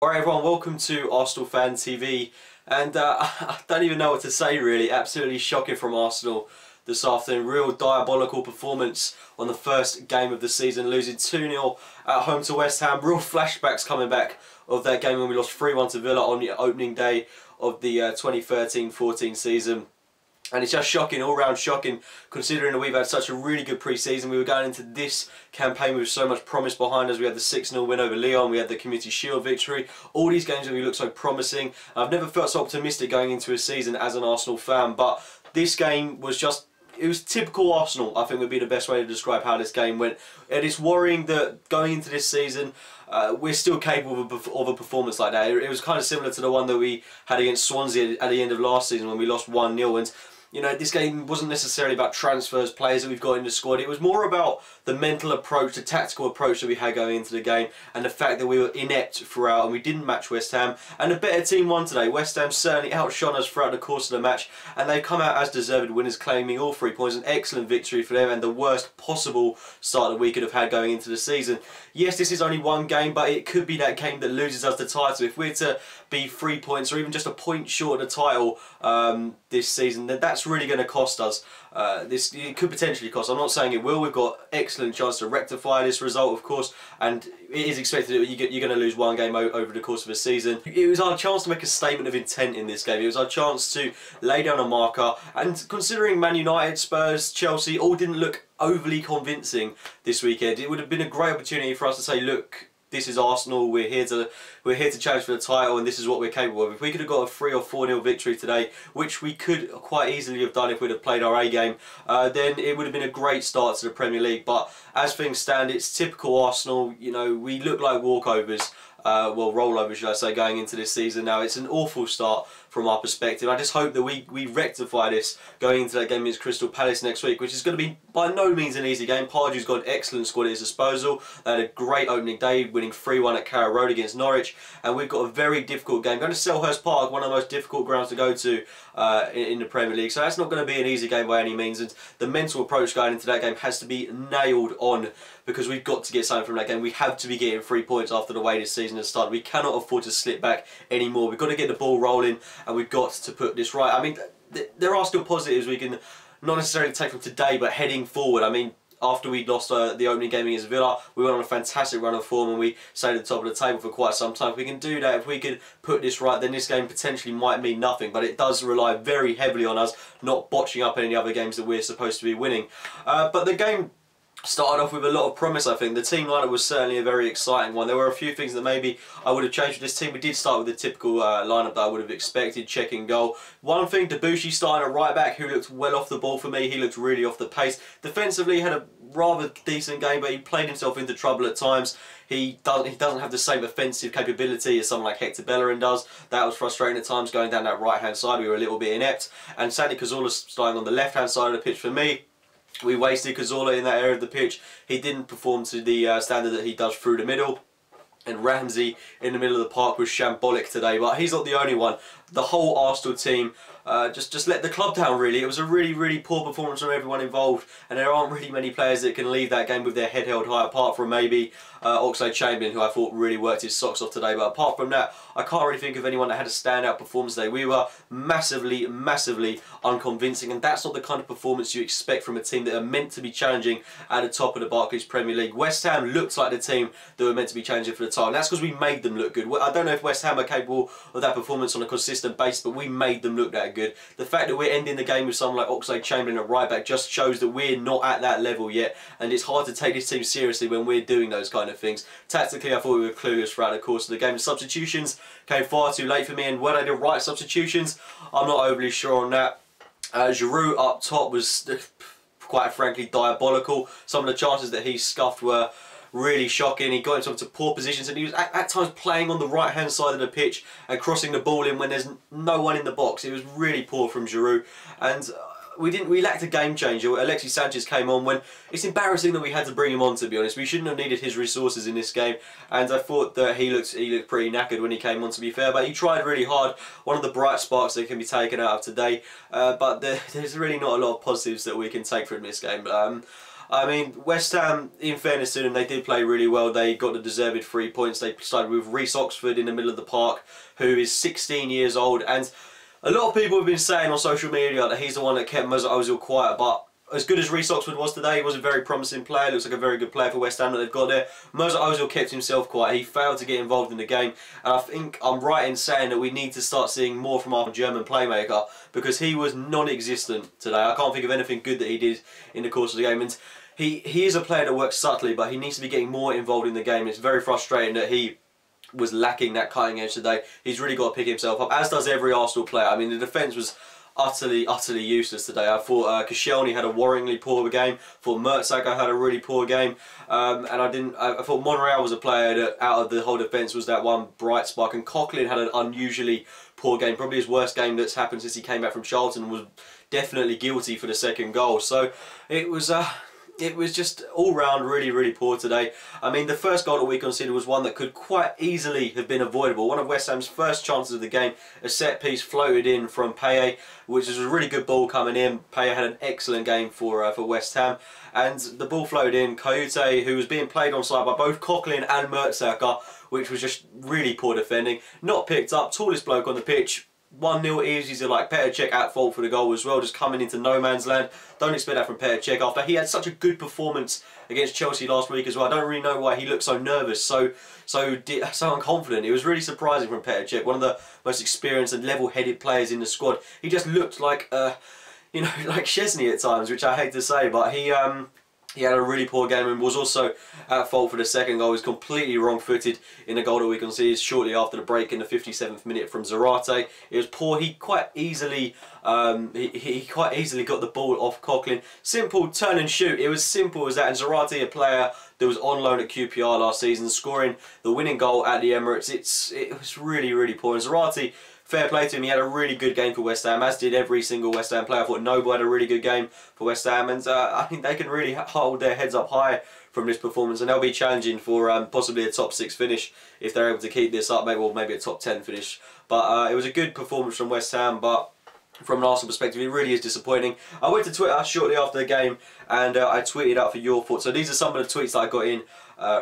Alright everyone, welcome to Arsenal Fan TV, and I don't even know what to say really. Absolutely shocking from Arsenal this afternoon. Real diabolical performance on the first game of the season, losing 2-0 at home to West Ham. Real flashbacks coming back of that game when we lost 3-1 to Villa on the opening day of the 2013-14 season. And it's just shocking, all round shocking, considering that we've had such a really good pre-season. We were going into this campaign with so much promise behind us. We had the 6-0 win over Lyon, we had the Community Shield victory. All these games that we look so promising. I've never felt so optimistic going into a season as an Arsenal fan, but this game was just... it was typical Arsenal, I think would be the best way to describe how this game went. And it's worrying that going into this season, we're still capable of a performance like that. It was kind of similar to the one that we had against Swansea at the end of last season when we lost 1-0. And you know, this game wasn't necessarily about transfers, players that we've got in the squad. It was more about the mental approach, the tactical approach that we had going into the game, and the fact that we were inept throughout and we didn't match West Ham. And a better team won today. West Ham certainly outshone us throughout the course of the match, and they've come out as deserved winners, claiming all 3 points. An excellent victory for them, and the worst possible start that we could have had going into the season. Yes, this is only one game, but it could be that game that loses us the title. If we're to be 3 points or even just a point short of the title this season, then that's really going to cost us. It could potentially cost. I'm not saying it will. We've got excellent chance to rectify this result, of course, and it is expected that you're going to lose one game over the course of a season. It was our chance to make a statement of intent in this game. It was our chance to lay down a marker, and considering Man United, Spurs, Chelsea all didn't look overly convincing this weekend, it would have been a great opportunity for us to say, look, this is Arsenal, we're here to challenge for the title, and this is what we're capable of. If we could have got a 3 or 4-0 victory today, which we could quite easily have done if we'd have played our A game, then it would have been a great start to the Premier League. But as things stand, it's typical Arsenal. You know, we look like walkovers. Well, rollover should I say, going into this season. Now it's an awful start from our perspective. I just hope that we rectify this going into that game against Crystal Palace next week, which is going to be by no means an easy game. Pardew's got an excellent squad at his disposal. They had a great opening day, winning 3-1 at Carrow Road against Norwich, and we've got a very difficult game going to Selhurst Park, one of the most difficult grounds to go to in the Premier League. So that's not going to be an easy game by any means, and the mental approach going into that game has to be nailed on, because we've got to get something from that game. We have to be getting 3 points after the way this season has started. We cannot afford to slip back anymore. We've got to get the ball rolling, and we've got to put this right. I mean, there are still positives we can not necessarily take from today, but heading forward. I mean, after we lost the opening game against Villa, we went on a fantastic run of form and we stayed at the top of the table for quite some time. If we can do that, if we can put this right, then this game potentially might mean nothing, but it does rely very heavily on us not botching up any other games that we're supposed to be winning. But the game started off with a lot of promise, I think. The team lineup was certainly a very exciting one. There were a few things that maybe I would have changed with this team. We did start with the typical lineup that I would have expected, checking goal. One thing, Debuchy starting at right back, who looked well off the ball for me. He looked really off the pace. Defensively, he had a rather decent game, but he played himself into trouble at times. He doesn't have the same offensive capability as someone like Hector Bellerin does. That was frustrating at times, going down that right-hand side. We were a little bit inept. And Santi Cazorla starting on the left-hand side of the pitch for me. We wasted Cazorla in that area of the pitch. He didn't perform to the standard that he does through the middle. And Ramsey in the middle of the park was shambolic today, but he's not the only one. The whole Arsenal team just let the club down, really. It was a really, really poor performance from everyone involved, and there aren't really many players that can leave that game with their head held high, apart from maybe Oxlade-Chamberlain, who I thought really worked his socks off today. But apart from that, I can't really think of anyone that had a standout performance today. We were massively, massively unconvincing, and that's not the kind of performance you expect from a team that are meant to be challenging at the top of the Barclays Premier League. West Ham looked like the team that were meant to be challenging for the title, and that's because we made them look good. I don't know if West Ham are capable of that performance on a consistent basis, but we made them look that good. The fact that we're ending the game with someone like Oxlade-Chamberlain at right back just shows that we're not at that level yet, and it's hard to take this team seriously when we're doing those kind of things. Tactically, I thought we were clueless throughout the course of the game. The substitutions came far too late for me, and were they the right substitutions? I'm not overly sure on that. Giroud up top was, quite frankly, diabolical. Some of the chances that he scuffed were really shocking. He got himself to poor positions, and he was at times playing on the right hand side of the pitch and crossing the ball in when there's no one in the box. It was really poor from Giroud, and we lacked a game changer. Alexis Sanchez came on when it's embarrassing that we had to bring him on, to be honest. We shouldn't have needed his resources in this game, and I thought that he looked pretty knackered when he came on, to be fair, but he tried really hard. One of the bright sparks that can be taken out of today, but there's really not a lot of positives that we can take from this game. I mean, West Ham, in fairness to them, they did play really well. They got the deserved 3 points. They started with Reece Oxford in the middle of the park, who is 16 years old. And a lot of people have been saying on social media that he's the one that kept Mesut Ozil quiet, but as good as Reece Oxford was today, he was a very promising player. Looks like a very good player for West Ham that they've got there. Mesut Ozil kept himself quiet. He failed to get involved in the game. And I think I'm right in saying that we need to start seeing more from our German playmaker, because he was non-existent today. I can't think of anything good that he did in the course of the game. And he is a player that works subtly, but he needs to be getting more involved in the game. It's very frustrating that he was lacking that cutting edge today. He's really got to pick himself up, as does every Arsenal player. I mean, the defence was utterly useless today. I thought Koscielny had a worryingly poor game. I thought Mertesacker had a really poor game, and I thought Monreal was a player that out of the whole defence was that one bright spark. And Coquelin had an unusually poor game, probably his worst game that's happened since he came back from Charlton. Was definitely guilty for the second goal. So it was just all round really poor today. I mean, the first goal that we conceded was one that could quite easily have been avoidable. One of West Ham's first chances of the game, a set piece floated in from Payet, which was a really good ball coming in. Payet had an excellent game for West Ham, and the ball floated in. Kouyaté, who was being played onside by both Coquelin and Mertesacker, which was just really poor defending, not picked up. Tallest bloke on the pitch. 1-0 easy to like Petr Cech at fault for the goal as well, just coming into no man's land. Don't expect that from Petr Cech after he had such a good performance against Chelsea last week as well. I don't really know why he looked so nervous, so unconfident. It was really surprising from Petr Cech, one of the most experienced and level-headed players in the squad. He just looked like you know, like Szczesny at times, which I hate to say, but he had a really poor game and was also at fault for the second goal. He was completely wrong-footed in the goal that we conceded shortly after the break in the 57th minute from Zarate. It was poor. He quite easily quite easily got the ball off Coquelin. Simple turn and shoot. It was simple as that. And Zarate, a player that was on loan at QPR last season, scoring the winning goal at the Emirates. It was really poor. And Zarate, fair play to him, he had a really good game for West Ham, as did every single West Ham player. I thought Noble had a really good game for West Ham, and I think they can really hold their heads up high from this performance, and they'll be challenging for possibly a top 6 finish if they're able to keep this up, maybe a top 10 finish. But it was a good performance from West Ham, but from an Arsenal perspective, it really is disappointing. I went to Twitter shortly after the game, and I tweeted out for your thoughts. So these are some of the tweets that I got in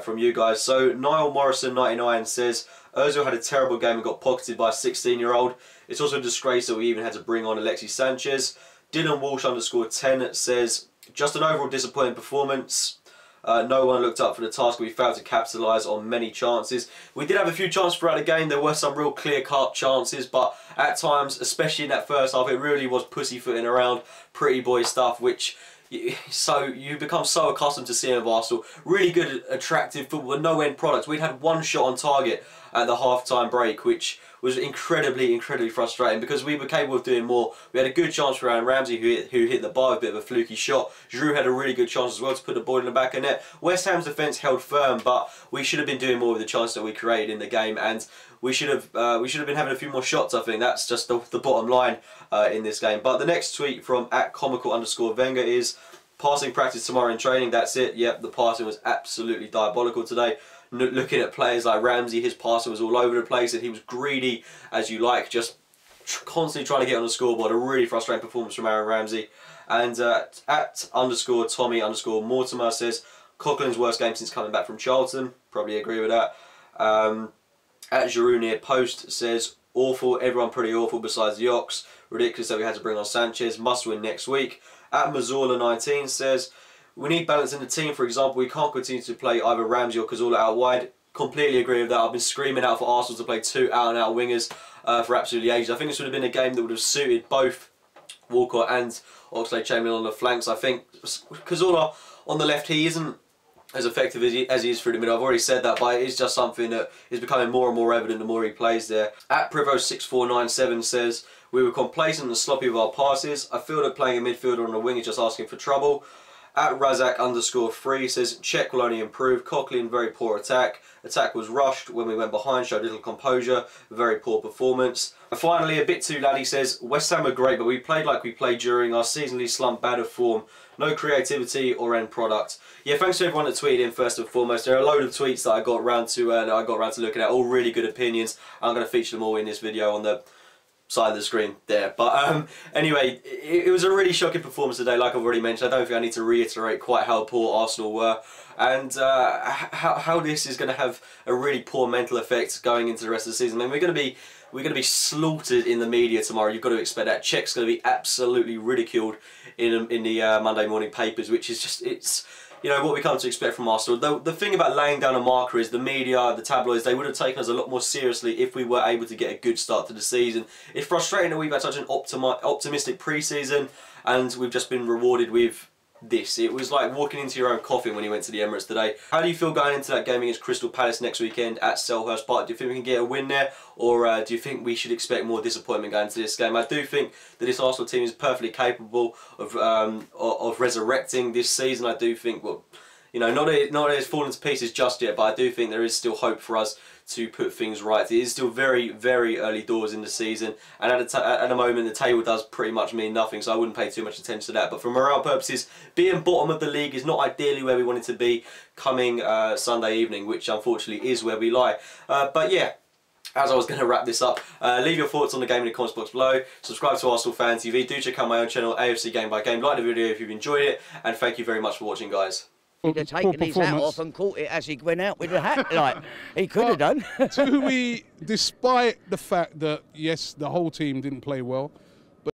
from you guys. So Niall Morrison 99 says, Ozil had a terrible game and got pocketed by a 16-year-old. It's also a disgrace that we even had to bring on Alexis Sanchez. Dylan Walsh _10 says, just an overall disappointing performance. No one looked up for the task. We failed to capitalise on many chances. We did have a few chances throughout the game. There were some real clear-cut chances, but at times, especially in that first half, it really was pussyfooting around, pretty boy stuff, which you become so accustomed to seeing of Arsenal. Really good, attractive football, no-end products. We'd had one shot on target at the half-time break, which was incredibly frustrating because we were capable of doing more. We had a good chance for Aaron Ramsey, who hit the bar with a bit of a fluky shot. Giroud had a really good chance as well to put the ball in the back of net. West Ham's defence held firm, but we should have been doing more with the chances that we created in the game, and we should have been having a few more shots. I think that's just the bottom line in this game. But the next tweet from @comical_Wenger is, passing practice tomorrow in training. That's it. Yep, the passing was absolutely diabolical today. Looking at players like Ramsey, his passing was all over the place, and he was greedy as you like, just constantly trying to get on the scoreboard. A really frustrating performance from Aaron Ramsey. And @Tommy_Mortimer says, Coquelin's worst game since coming back from Charlton. Probably agree with that. @Giroud Post says, awful, everyone pretty awful besides the Ox. Ridiculous that we had to bring on Sanchez. Must win next week. @Mazzola19 says, we need balance in the team. For example, we can't continue to play either Ramsey or Cazorla out wide. Completely agree with that. I've been screaming out for Arsenal to play 2 out-and-out wingers for absolutely ages. I think this would have been a game that would have suited both Walcott and Oxlade-Chamberlain on the flanks. I think Cazorla on the left, he isn't as effective as he is through the middle. I've already said that, but it is just something that is becoming more and more evident the more he plays there. @Privo6497 says, we were complacent and sloppy with our passes. I feel that playing a midfielder on the wing is just asking for trouble. @Razak_3 says, Cech will only improve. Coquelin, very poor attack. Attack was rushed when we went behind, showed little composure. Very poor performance. And finally, a bit too laddie says, West Ham are great, but we played like we played during our seasonally slumped bad of form. No creativity or end product. Yeah, thanks to everyone that tweeted in first and foremost. There are a load of tweets that I got around to looking at, all really good opinions. I'm going to feature them all in this video on the side of the screen there. But anyway, it was a really shocking performance today, like I've already mentioned. I don't think I need to reiterate quite how poor Arsenal were, and how this is going to have a really poor mental effect going into the rest of the season. I mean, we're going to be slaughtered in the media tomorrow. You've got to expect that. Czech's going to be absolutely ridiculed in the Monday morning papers, which is just, it's, you know, what we come to expect from Arsenal. The thing about laying down a marker is the media, the tabloids, they would have taken us a lot more seriously if we were able to get a good start to the season. It's frustrating that we've had such an optimistic pre-season and we've just been rewarded with this. It was like walking into your own coffin when you went to the Emirates today. How do you feel going into that game against Crystal Palace next weekend at Selhurst Park? Do you think we can get a win there, or do you think we should expect more disappointment going into this game? I do think that this Arsenal team is perfectly capable of resurrecting this season. I do think, well, you know, not that it's fallen to pieces just yet, but I do think there is still hope for us to put things right. It is still very, very early doors in the season, and at the moment the table does pretty much mean nothing, so I wouldn't pay too much attention to that. But for morale purposes, being bottom of the league is not ideally where we want it to be coming Sunday evening, which unfortunately is where we lie. But yeah, as I was going to wrap this up, leave your thoughts on the game in the comments box below. Subscribe to Arsenal Fan TV. Do check out my own channel, AFC Game by Game. Like the video if you've enjoyed it, and thank you very much for watching, guys. He'd have taken his hat off and caught it as he went out with the hat. Like, he could have done. Do we, despite the fact that, yes, the whole team didn't play well,